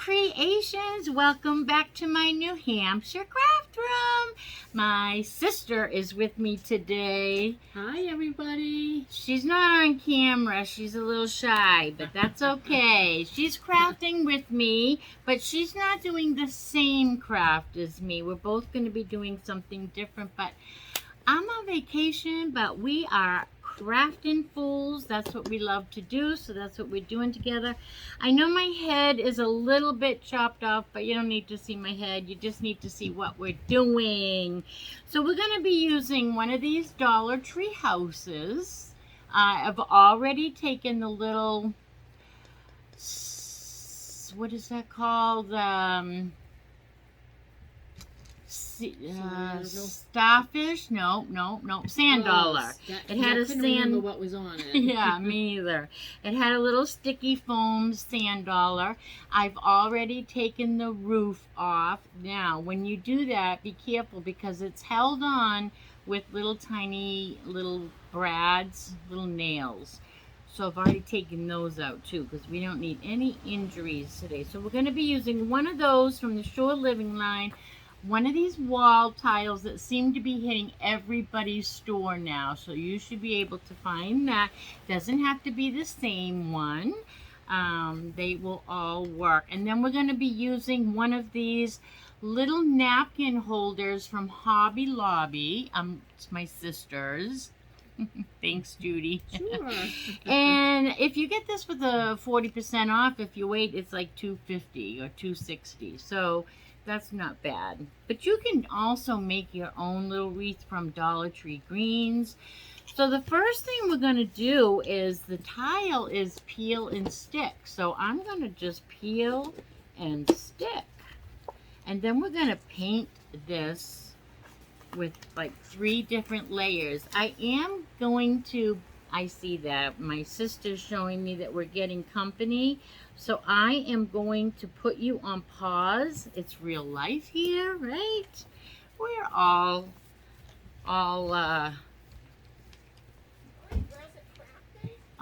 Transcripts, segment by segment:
creations, welcome back to my New Hampshire craft room. My sister is with me today. Hi everybody. She's not on camera, she's a little shy, but that's okay. She's crafting with me, but she's not doing the same craft as me. We're both going to be doing something different, but I'm on vacation, but we are crafting fools. That's what we love to do, so that's what we're doing together. I know my head is a little bit chopped off, but you don't need to see my head. You just need to see what we're doing. So we're going to be using one of these Dollar Tree houses. I've already taken the little, what is that called? Starfish? No, sand dollar. It had a sand. Remember what was on it. Yeah, me either. It had a little sticky foam sand dollar. I've already taken the roof off. Now, when you do that, be careful because it's held on with little tiny little brads, little nails. So I've already taken those out too because we don't need any injuries today. So we're going to be using one of those from the Shore Living line. One of these wall tiles that seem to be hitting everybody's store now. So you should be able to find that. Doesn't have to be the same one. They will all work. And then we're going to be using one of these little napkin holders from Hobby Lobby. It's my sister's. Thanks, Judy. Sure. And if you get this with a 40% off, if you wait, it's like $2.50 or $2.60. So that's not bad. But you can also make your own little wreath from Dollar Tree greens. So the first thing we're going to do is the tile is peel and stick. So I'm going to just peel and stick. And then we're going to paint this with like 3 different layers. I am going to, I see that my sister's showing me that we're getting company. So I am going to put you on pause. It's real life here, right? We're all oh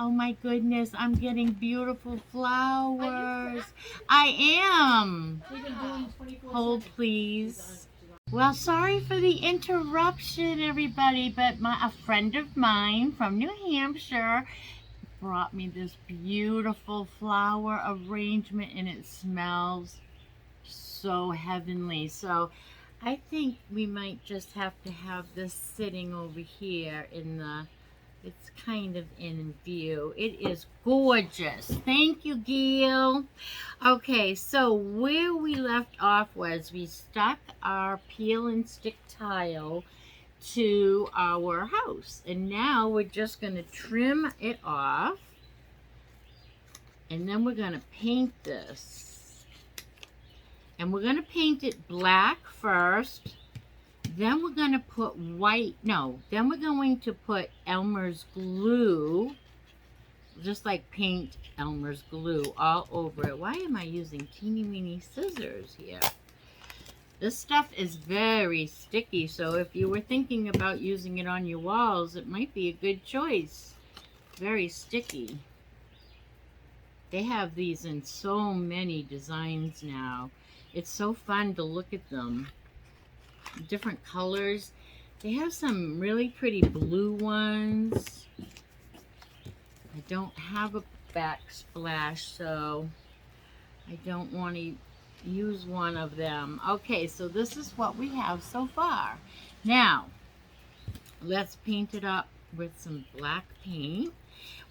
my goodness, I'm getting beautiful flowers. I am. Hold please. Well, sorry for the interruption, everybody, but a friend of mine from New Hampshire brought me this beautiful flower arrangement, and it smells so heavenly. So I think we might just have to have this sitting over here in the, it's kind of in view. It is gorgeous. Thank you, Gail. Okay, so where we left off was we stuck our peel and stick tile to our house, and now we're just going to trim it off, and then we're going to paint this, and we're going to paint it black first, then we're going to put then we're going to put Elmer's glue, just like paint Elmer's glue all over it. Why am I using teeny weeny scissors here? This stuff is very sticky, so if you were thinking about using it on your walls, it might be a good choice. Very sticky. They have these in so many designs now. It's so fun to look at them. Different colors. They have some really pretty blue ones. I don't have a backsplash, so I don't want to use one of them. Okay, so this is what we have so far. Now, let's paint it up with some black paint.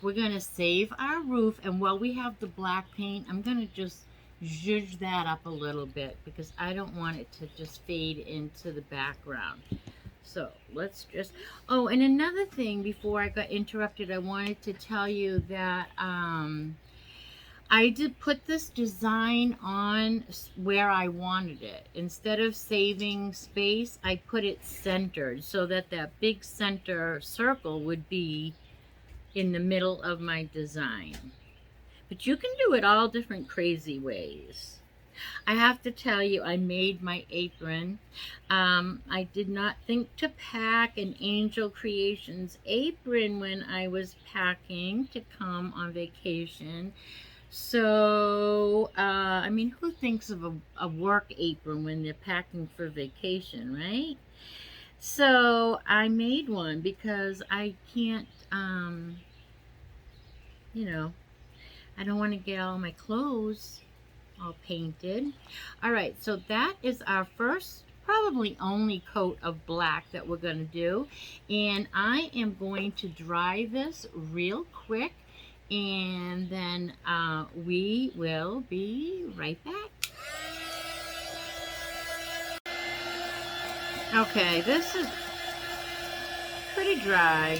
We're going to save our roof, and while we have the black paint, I'm going to just zhuzh that up a little bit because I don't want it to just fade into the background. So let's just, oh, and another thing before I got interrupted, I wanted to tell you that I did put this design on where I wanted it. Instead of saving space, I put it centered so that that big center circle would be in the middle of my design. But you can do it all different crazy ways. I have to tell you, I made my apron. I did not think to pack an Angel Creations apron when I was packing to come on vacation. So, I mean, who thinks of a work apron when they're packing for vacation, right? So I made one because I can't, you know, I don't want to get all my clothes all painted. All right, so that is our first, probably only coat of black that we're going to do. And I am going to dry this real quick, and then we will be right back. Okay, this is pretty dry.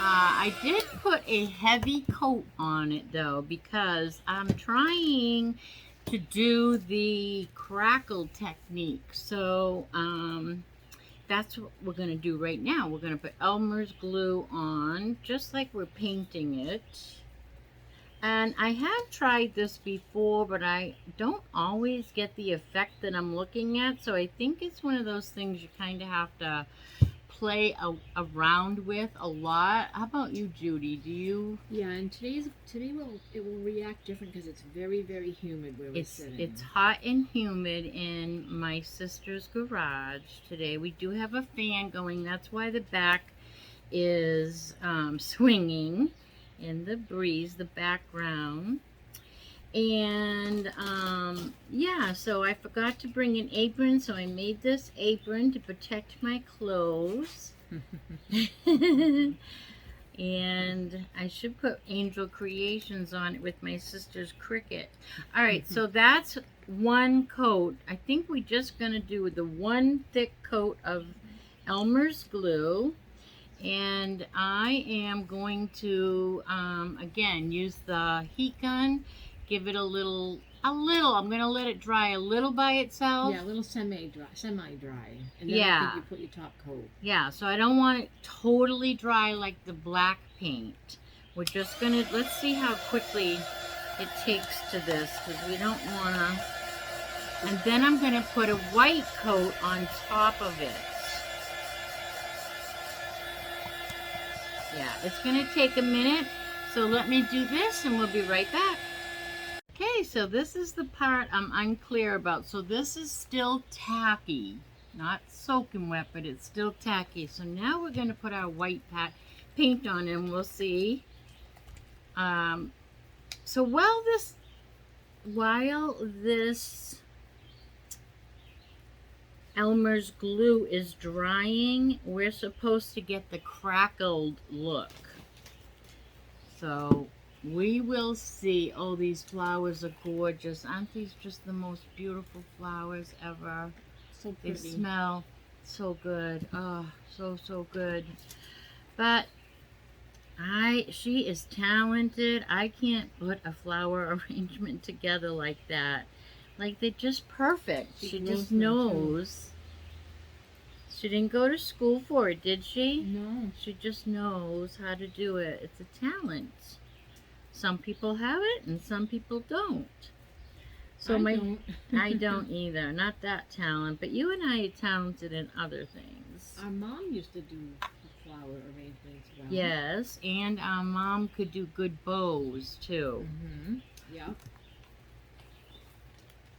I did put a heavy coat on it though, because I'm trying to do the crackle technique. So that's what we're going to do right now. We're going to put Elmer's glue on just like we're painting it. And I have tried this before, but I don't always get the effect that I'm looking at. So I think it's one of those things you kind of have to play around with a lot. How about you, Judy? Do you? Yeah, and today it will react different because it's very, very humid where we're sitting. It's hot and humid in my sister's garage today. We do have a fan going. That's why the back is swinging in the breeze, the background. And yeah, so I forgot to bring an apron, so I made this apron to protect my clothes. And I should put Angel Creations on it with my sister's Cricut. All right, so that's one coat. I think we're just going to do the one thick coat of Elmer's glue. And I am going to, again, use the heat gun. Give it a little, I'm going to let it dry a little by itself. Yeah, a little semi-dry. And then Yeah. I think you put your top coat. Yeah, so I don't want it totally dry like the black paint. We're just going to, let's see how quickly it takes to this, because we don't want to. And then I'm going to put a white coat on top of it. Yeah, it's going to take a minute, so let me do this and we'll be right back. Okay, so this is the part I'm unclear about. So this is still tacky, not soaking wet, but it's still tacky. So now we're going to put our white paint on and we'll see. So while this Elmer's glue is drying, we're supposed to get the crackled look. So we will see. Oh, these flowers are gorgeous. Aren't these just the most beautiful flowers ever? So They pretty. smell so good. Oh, so good. But she is talented. I can't put a flower arrangement together like that. Like, they're just perfect. She just knows. She didn't go to school for it, did she? No. She just knows how to do it. It's a talent. Some people have it and some people don't. So I don't either. Not that talent. But you and I are talented in other things. Our mom used to do flower arrangements well. Yes, and our mom could do good bows too. Mm-hmm. Yeah.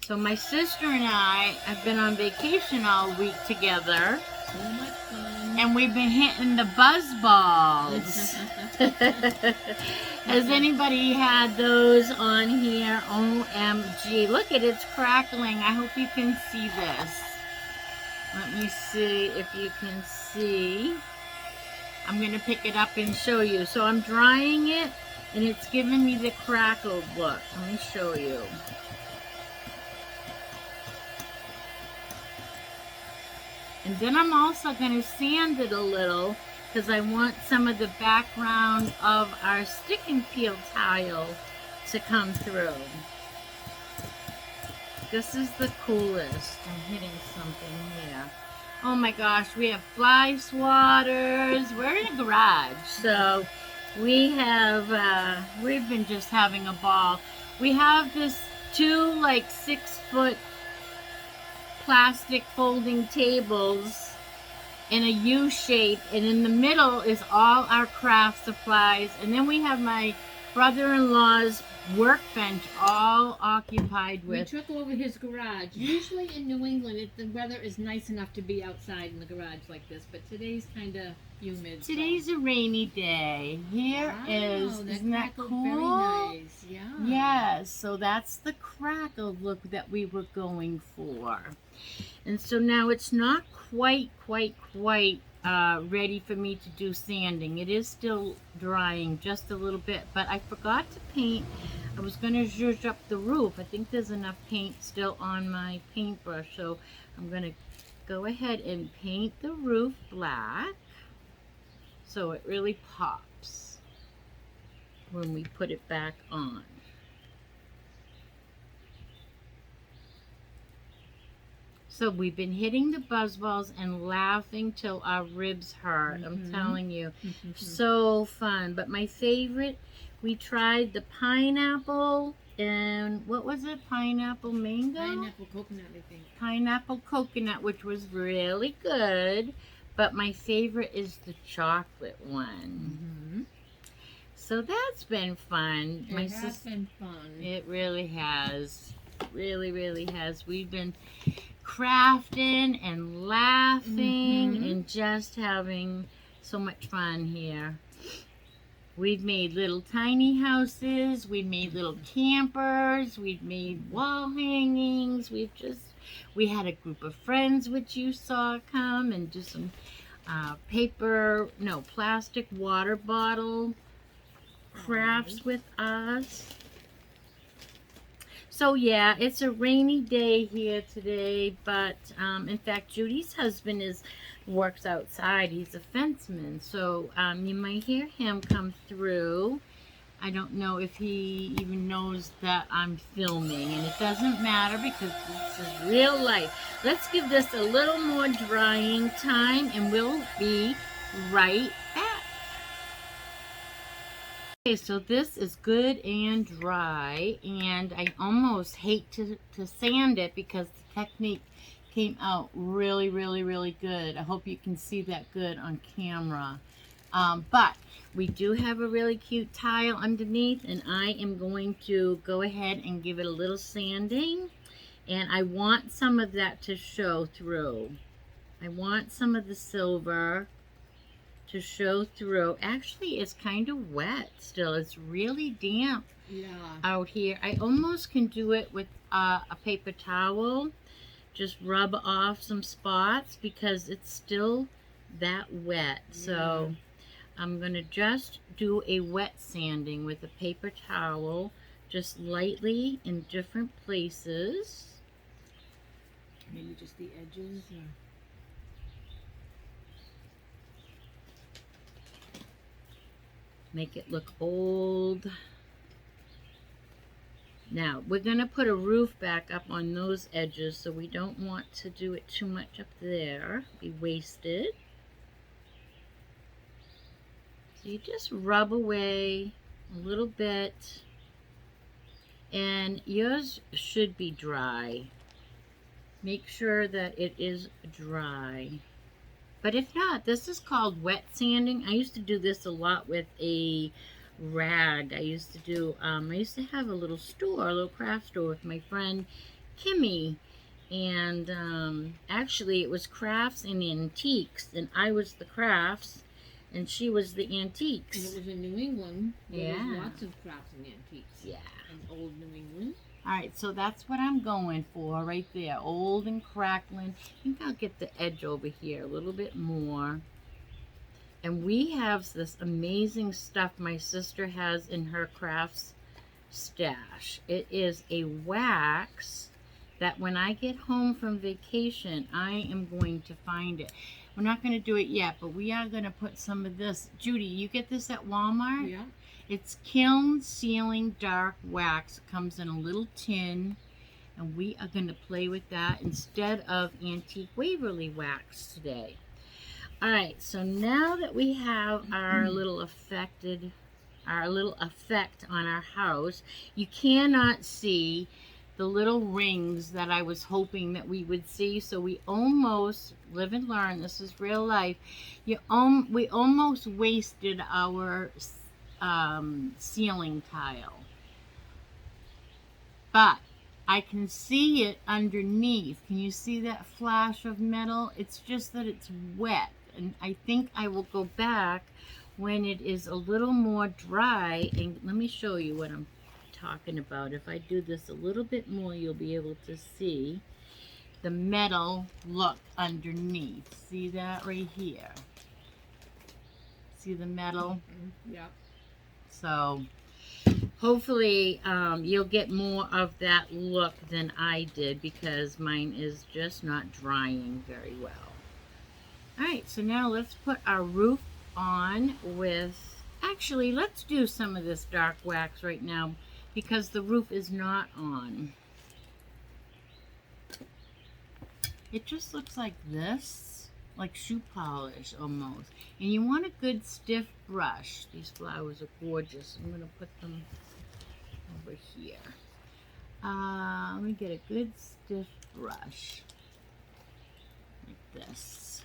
So my sister and I have been on vacation all week together. So much fun. And we've been hitting the buzz balls. Has anybody had those on here? OMG. Look at it's crackling. I hope you can see this. Let me see if you can see. I'm going to pick it up and show you. So I'm drying it and it's giving me the crackled look. Let me show you. And then I'm also going to sand it a little because I want some of the background of our stick and peel tile to come through. This is the coolest. I'm hitting something here. Oh my gosh, we have fly swatters. We're in a garage, so we have, we've been just having a ball. We have this 2 like 6-foot plastic folding tables in a U shape, and in the middle is all our craft supplies, and then we have my brother-in-law's workbench all occupied We with. took over his garage. Usually in New England, the weather is nice enough to be outside in the garage like this, but today's kind of humid. Today's a rainy day. Here is, isn't that crackled cool? Very nice. Yeah. Yes, so that's the crackle look that we were going for. And so now it's not quite ready for me to do sanding. It is still drying just a little bit, but I forgot to paint. I was going to zhuzh up the roof. I think there's enough paint still on my paintbrush, so I'm going to go ahead and paint the roof black so it really pops when we put it back on. So we've been hitting the buzz balls and laughing till our ribs hurt. I'm telling you. So fun. But my favorite, we tried the pineapple and what was it? Pineapple mango? Pineapple coconut, I think. Pineapple coconut, which was really good. But my favorite is the chocolate one. So that's been fun. It has been fun. It really has. Really has. We've been crafting and laughing and just having so much fun here. We've made little tiny houses. We've made little campers. We've made wall hangings. We had a group of friends which you saw come and do some plastic water bottle crafts with us. So yeah, it's a rainy day here today, but in fact, Judy's husband works outside. He's a fenceman, so you might hear him come through. I don't know if he even knows that I'm filming, and it doesn't matter because this is real life. Let's give this a little more drying time, and we'll be right back. Okay, so this is good and dry, and I almost hate to sand it because the technique came out really good. I hope you can see that good on camera. But we do have a really cute tile underneath, and I am going to go ahead and give it a little sanding, and I want some of that to show through. I want some of the silver to show through. Actually, it's kind of wet still. It's really damp out here. I almost can do it with a paper towel. Just rub off some spots because it's still that wet. So I'm going to just do a wet sanding with a paper towel, just lightly in different places. Maybe just the edges. Make it look old. Now, we're going to put a roof back up on those edges, so we don't want to do it too much up there. Be wasted. So you just rub away a little bit, and yours should be dry. Make sure that it is dry. But if not, this is called wet sanding. I used to do this a lot with a rag. I used to have a little store, a little craft store with my friend Kimmy. And actually it was crafts and antiques. And I was the crafts and she was the antiques. And it was in New England. There was lots of crafts and antiques. Yeah. In old New England. Alright, so that's what I'm going for right there. Old and crackling. I think I'll get the edge over here a little bit more. And we have this amazing stuff my sister has in her crafts stash. It is a wax that when I get home from vacation, I am going to find it. We're not going to do it yet, but we are going to put some of this. Judy, you get this at Walmart? Yeah. It's kiln sealing dark wax. It comes in a little tin, and we are going to play with that instead of Antique Waverly wax today. All right, so now that we have our little effect on our house, you cannot see the little rings that I was hoping that we would see. So we almost, live and learn, this is real life, we almost wasted our ceiling tile. But I can see it underneath. Can you see that flash of metal? It's just that it's wet. And I think I will go back when it is a little more dry. And let me show you what I'm talking about. If I do this a little bit more, you'll be able to see the metal look underneath. See that right here? See the metal? Mm-hmm. Yeah. So hopefully you'll get more of that look than I did, because mine is just not drying very well. Alright, so now let's put our roof on with, actually let's do some of this dark wax right now because the roof is not on. It just looks like this, like shoe polish almost. And you want a good stiff brush. These flowers are gorgeous. I'm going to put them over here. Let me get a good stiff brush like this.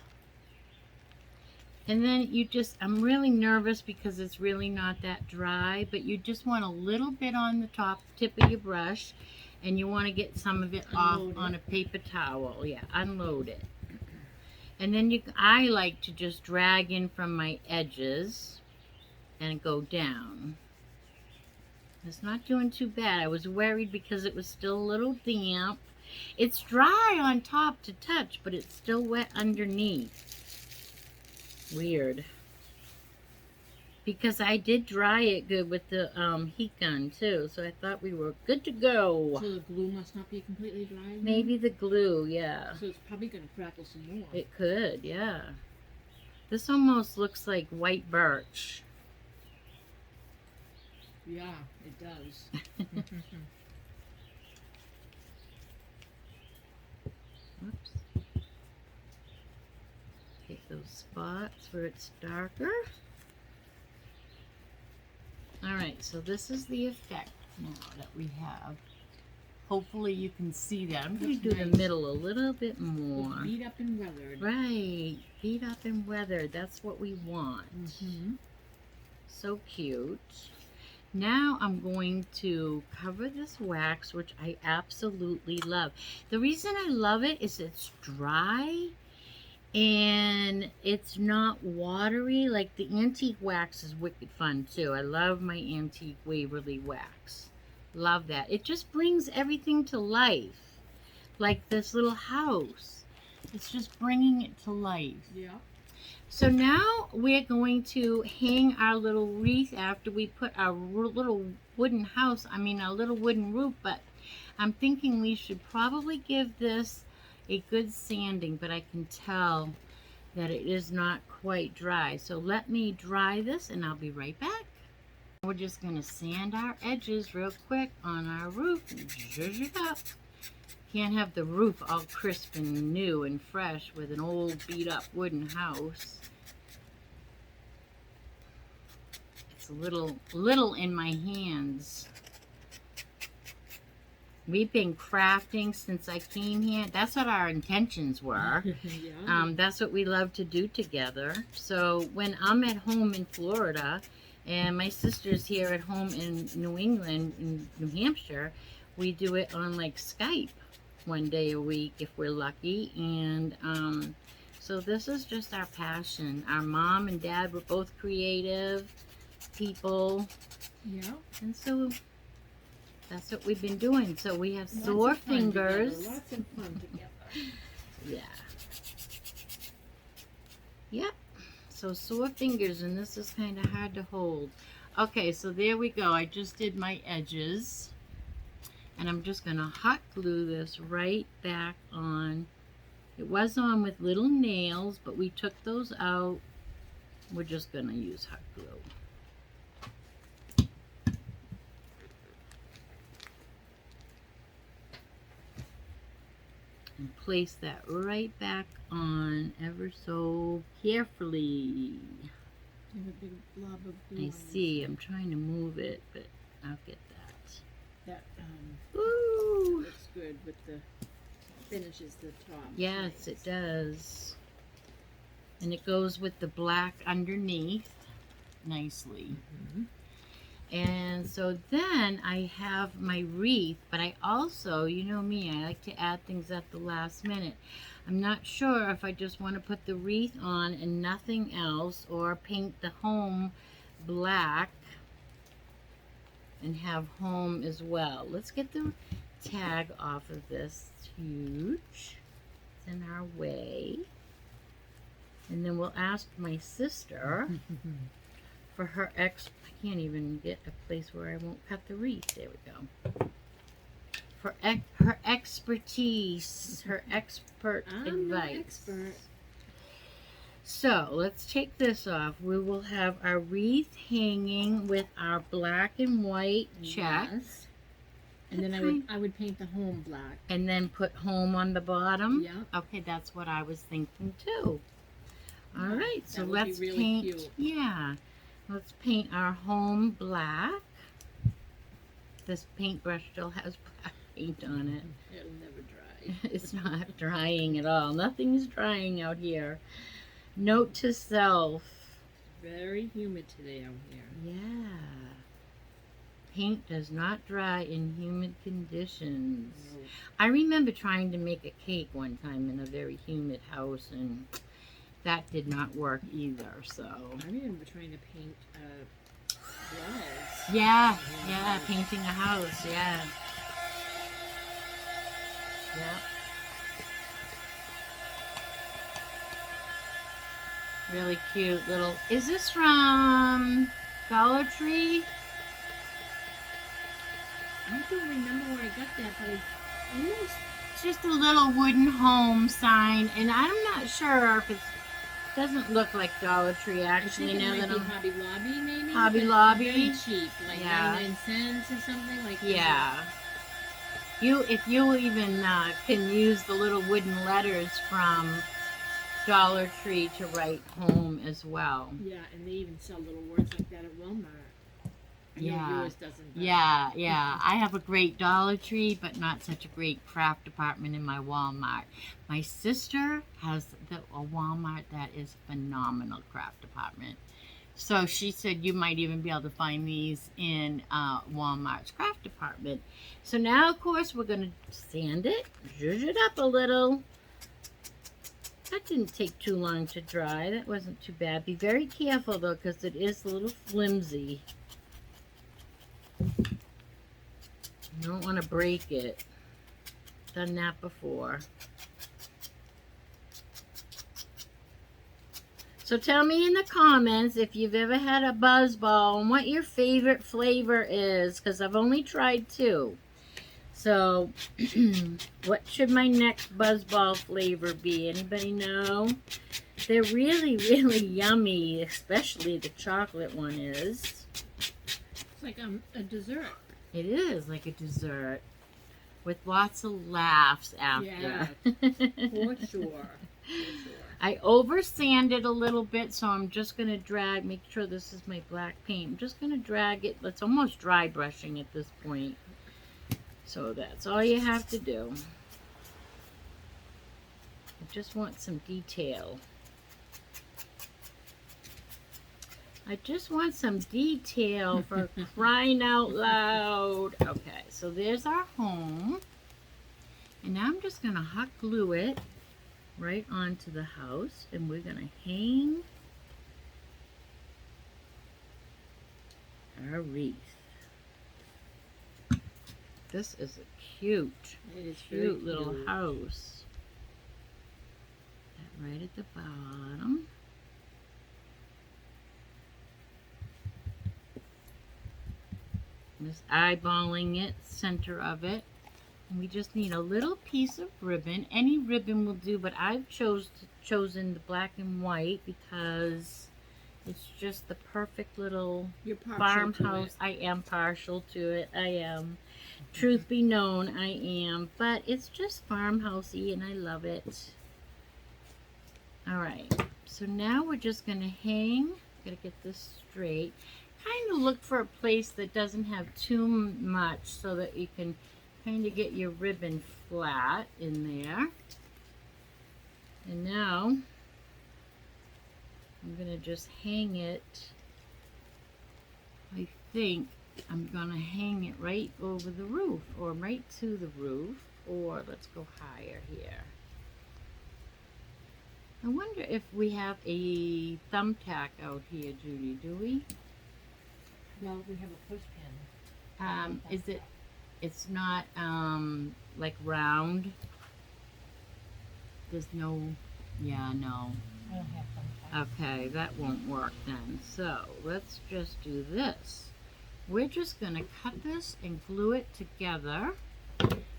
And then you just, I'm really nervous because it's really not that dry, but you just want a little bit on the top tip of your brush, and you want to get some of it off on a paper towel. Yeah, unload it. And then I like to just drag in from my edges and go down. It's not doing too bad. I was worried because it was still a little damp. It's dry on top to touch, but it's still wet underneath. Weird. Because I did dry it good with the heat gun too, so I thought we were good to go. So the glue must not be completely dry? Maybe the glue, yeah. So it's probably going to crackle some more. It could, yeah. This almost looks like white birch. Yeah, it does. Oops. Take those spots where it's darker. Alright, so this is the effect now that we have. Hopefully you can see that. I'm going to do the middle a little bit more. It's beat up and weathered. Right, beat up and weathered. That's what we want. Mm-hmm. So cute. Now I'm going to cover this wax, which I absolutely love. The reason I love it is it's dry and it's not watery. Like the antique wax is wicked fun too. I love my antique Waverly wax. Love that. It just brings everything to life. Like this little house. It's just bringing it to life. Yeah. So now we're going to hang our little wreath after we put our little wooden house, our little wooden roof, but I'm thinking we should probably give this a good sanding, but I can tell that it is not quite dry. So let me dry this and I'll be right back. We're just going to sand our edges real quick on our roof and zhuzh it up. Can't have the roof all crisp and new and fresh with an old beat up wooden house. It's a little in my hands. We've been crafting since I came here. That's what our intentions were. Yeah. That's what we love to do together. So when I'm at home in Florida and my sister's here at home in New England, in New Hampshire, we do it on like Skype one day a week if we're lucky. And so this is just our passion. Our mom and dad were both creative people. Yeah. And so that's what we've been doing. So we have Lots sore of fun fingers. Together. Lots of fun together. Yeah. Yep. So sore fingers, and this is kind of hard to hold. Okay, so there we go. I just did my edges. And I'm just going to hot glue this right back on. It was on with little nails, but we took those out. We're just going to use hot glue. And place that right back on ever so carefully. You have a big blob of glue. I see. I'm trying to move it, but I'll get that. That Ooh. looks good with the finishes the top. Yes, nice. it does. And it goes with the black underneath nicely. Mm-hmm. And so then I have my wreath, but I also, you know me, I like to add things at the last minute. I'm not sure if I just want to put the wreath on and nothing else, or paint the home black and have home as well. Let's get the tag off of this. It's huge. It's in our way. And then we'll ask my sister for her I can't even get a place where I won't cut the wreath. There we go. For her expertise, her expert I'm advice. no expert. So let's take this off. We will have our wreath hanging with our black and white check. Yes. And then I would paint the home black. And then put home on the bottom? Yeah. Okay, that's what I was thinking too. All right, so that would let's be really paint. cute. Yeah, let's paint our home black. This paintbrush still has black paint on it. It'll never dry. It's not drying at all. Nothing's drying out here. Note to self. Very humid today out here. Yeah. Paint does not dry in humid conditions. No. I remember trying to make a cake one time in a very humid house, and that did not work either. So I remember trying to paint walls. yeah, painting a house. Yeah. Really cute little. Is this from Dollar Tree? I don't remember where I got that, but I almost. It's just a little wooden home sign, and I'm not sure if it doesn't look like Dollar Tree actually. I think Now it that might be I'm Hobby Lobby, maybe. Hobby but Lobby? Very cheap, like Yeah. 99 cents or something like that. yeah. If you even can use the little wooden letters from Dollar Tree to write home as well. Yeah, and they even sell little words like that at Walmart. I know Yeah. yours doesn't. But Yeah. I have a great Dollar Tree, but not such a great craft department in my Walmart. My sister has a Walmart that is phenomenal craft department. So she said you might even be able to find these in Walmart's craft department. So now, of course, we're going to sand it, zhuzh it up a little. That didn't take too long to dry. That wasn't too bad. Be very careful, though, because it is a little flimsy. You don't want to break it. Done that before. So tell me in the comments if you've ever had a buzzball and what your favorite flavor is, because I've only tried 2. So what should my next buzzball flavor be? Anybody know? They're really, really yummy, especially the chocolate one is. It's like a dessert. It is like a dessert with lots of laughs after. Yeah, for sure. I over sanded a little bit, so I'm just going to drag, make sure this is my black paint. I'm just going to drag it. It's almost dry brushing at this point. So that's all you have to do. I just want some detail. I just want some detail for crying out loud. Okay, so there's our home. And now I'm just going to hot glue it right onto the house. And we're going to hang our wreath. This is a cute, cute little house. That right at the bottom. Just eyeballing it, center of it. And we just need a little piece of ribbon. Any ribbon will do, but I've chosen the black and white because it's just the perfect little farmhouse. I am partial to it. I am. Truth be known, I am. But it's just farmhousey and I love it. Alright, so now we're just going to hang. Gotta get this straight. Kind of look for a place that doesn't have too much so that you can kind of get your ribbon flat in there. And now I'm going to just hang it, I think, I'm gonna hang it right over the roof, or right to the roof, or let's go higher here. I wonder if we have a thumbtack out here, Judy, do we? Well, we have a pushpin. Is it, it's not, like round? There's no, yeah, no. I don't have thumbtacks. Okay, that won't work then. So, let's just do this. We're just gonna cut this and glue it together.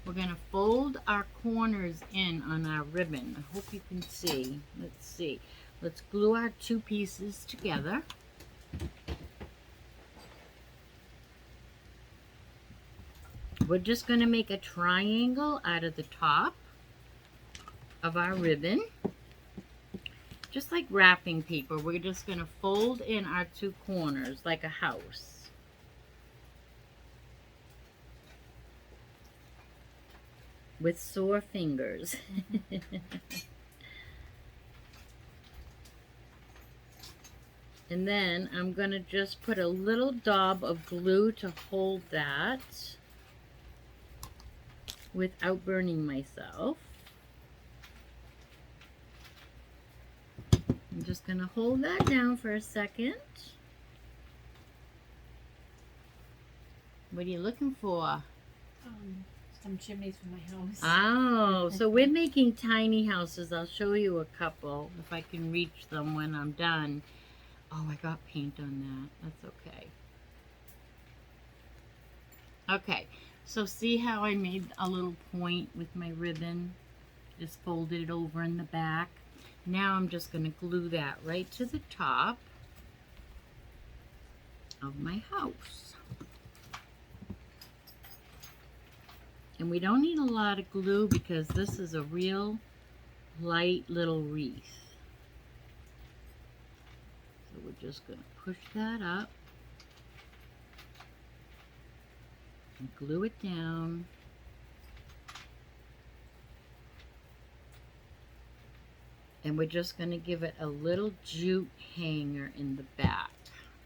We're gonna fold our corners in on our ribbon. I hope you can see. Let's see. Let's glue our two pieces together. We're just gonna make a triangle out of the top of our ribbon. Just like wrapping paper, we're just gonna fold in our two corners like a house. With sore fingers. And then I'm going to just put a little daub of glue to hold that without burning myself. I'm just going to hold that down for a second. What are you looking for? Some chimneys for my house. Oh, so we're making tiny houses. I'll show you a couple if I can reach them when I'm done. Oh, I got paint on that. That's okay. Okay, so see how I made a little point with my ribbon? Just folded it over in the back. Now I'm just going to glue that right to the top of my house. And we don't need a lot of glue because this is a real light little wreath. So we're just going to push that up and glue it down. And we're just going to give it a little jute hanger in the back.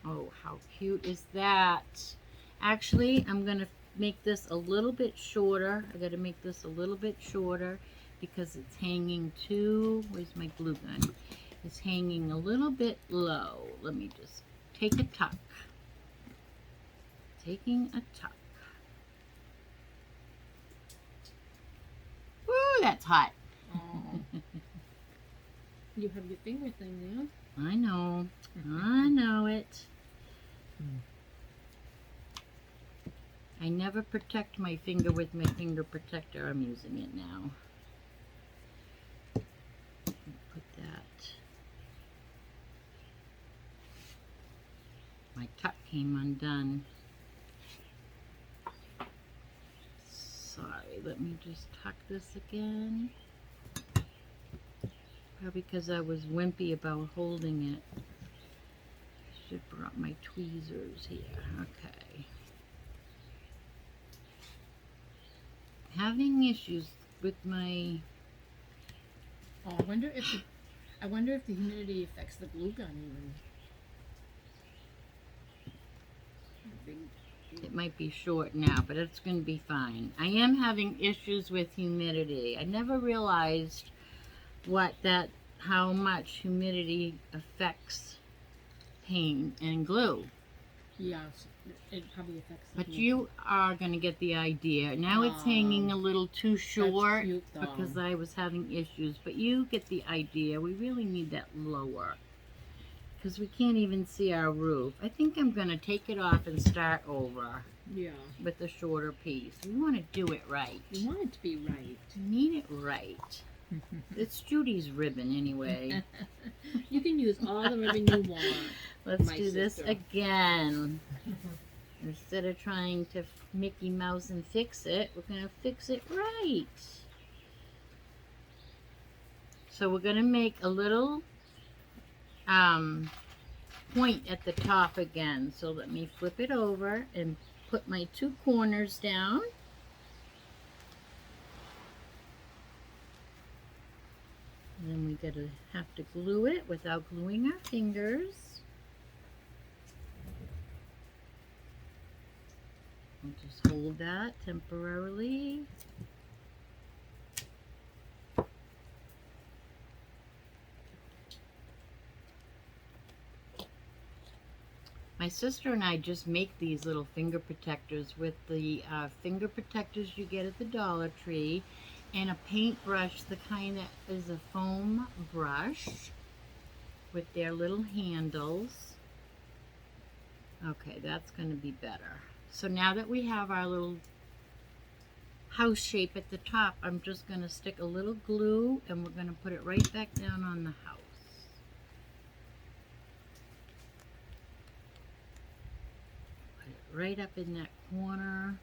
Oh, how cute is that? Actually, I'm going to make this a little bit shorter. I got to make this a little bit shorter because it's hanging too, where's my glue gun? It's hanging a little bit low. Let me just take a tuck. Taking a tuck. Woo, that's hot. Oh. You have your finger thing there. I know. I know it. I never protect my finger with my finger protector. I'm using it now. Put that. My tuck came undone. Sorry, let me just tuck this again. Probably because I was wimpy about holding it. I should have brought my tweezers here. Okay. Having issues with my... Oh, I wonder if the humidity affects the glue gun even. It might be short now, but it's going to be fine. I am having issues with humidity. I never realized how much humidity affects paint and glue. Yes, it probably affects the But glue. you are going to get the idea. Now it's hanging a little too short cute, though. because I was having issues. But you get the idea. We really need that lower because we can't even see our roof. I think I'm going to take it off and start over. Yeah. With a shorter piece. We want to do it right. You want it to be right. We need it right. It's Judy's ribbon anyway. You can use all the ribbon you want. Let's my do this sister. again. Instead of trying to Mickey Mouse and fix it, we're going to fix it right. So we're going to make a little point at the top again. So let me flip it over and put my two corners down. And then we have to glue it without gluing our fingers. I'll just hold that temporarily. My sister and I just make these little finger protectors with the finger protectors you get at the Dollar Tree and a paintbrush, the kind that is a foam brush with their little handles. Okay, that's going to be better. So now that we have our little house shape at the top, I'm just going to stick a little glue and we're going to put it right back down on the house. Right up in that corner.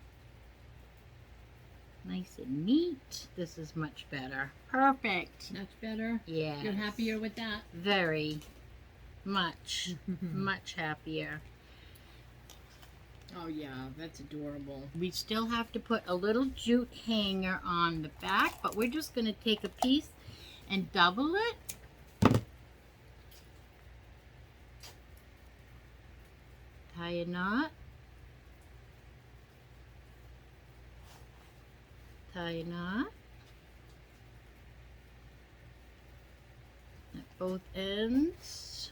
Nice and neat. This is much better. Perfect. Much better? Yeah. You're happier with that? Very. Much. Much happier. Oh yeah, that's adorable. We still have to put a little jute hanger on the back, but we're just going to take a piece and double it. Tie a knot. Tie a knot at both ends,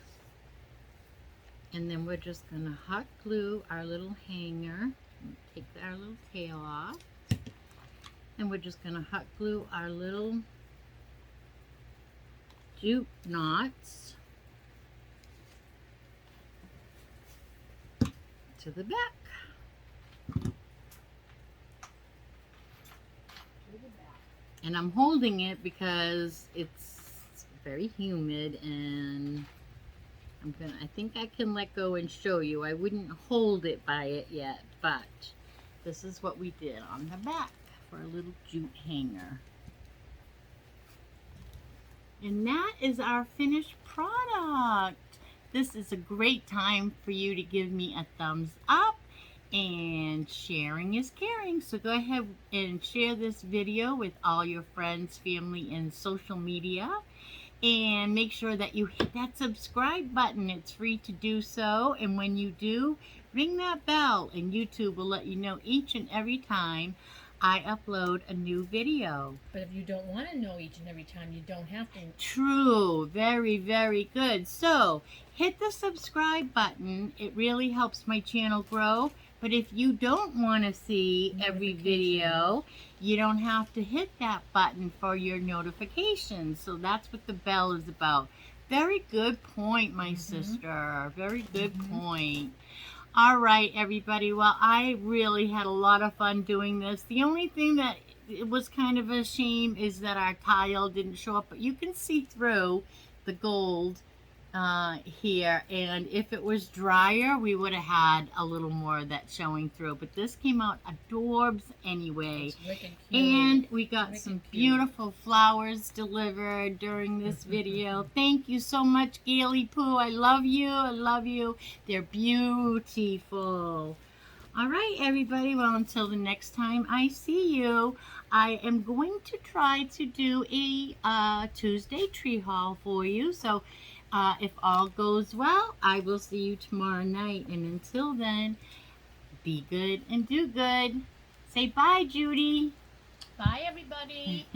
and then we're just going to hot glue our little hanger. Take our little tail off, and we're just going to hot glue our little jute knots to the back. And I'm holding it because it's very humid, and I think I can let go and show you. I wouldn't hold it by it yet, but this is what we did on the back for a little jute hanger. And that is our finished product. This is a great time for you to give me a thumbs up. And sharing is caring, so go ahead and share this video with all your friends, family, and social media, and make sure that you hit that subscribe button. It's free to do so, and when you do, ring that bell and YouTube will let you know each and every time I upload a new video. But if you don't want to know each and every time, you don't have to. True. Very, very good. So hit the subscribe button. It really helps my channel grow. But if you don't want to see every video, you don't have to hit that button for your notifications. So that's what the bell is about. Very good point, my sister. Very good point. All right, everybody. Well, I really had a lot of fun doing this. The only thing that it was kind of a shame is that our tile didn't show up, but you can see through the gold here, and if it was drier we would have had a little more of that showing through, but this came out adorbs anyway. And we got some beautiful flowers delivered during this video. Thank you so much, Gaily Poo. I love you. I love you. They're beautiful. All right, everybody. Well, until the next time I see you, I am going to try to do a Tuesday tree haul for you. So if all goes well, I will see you tomorrow night. And until then, be good and do good. Say bye, Judy. Bye, everybody.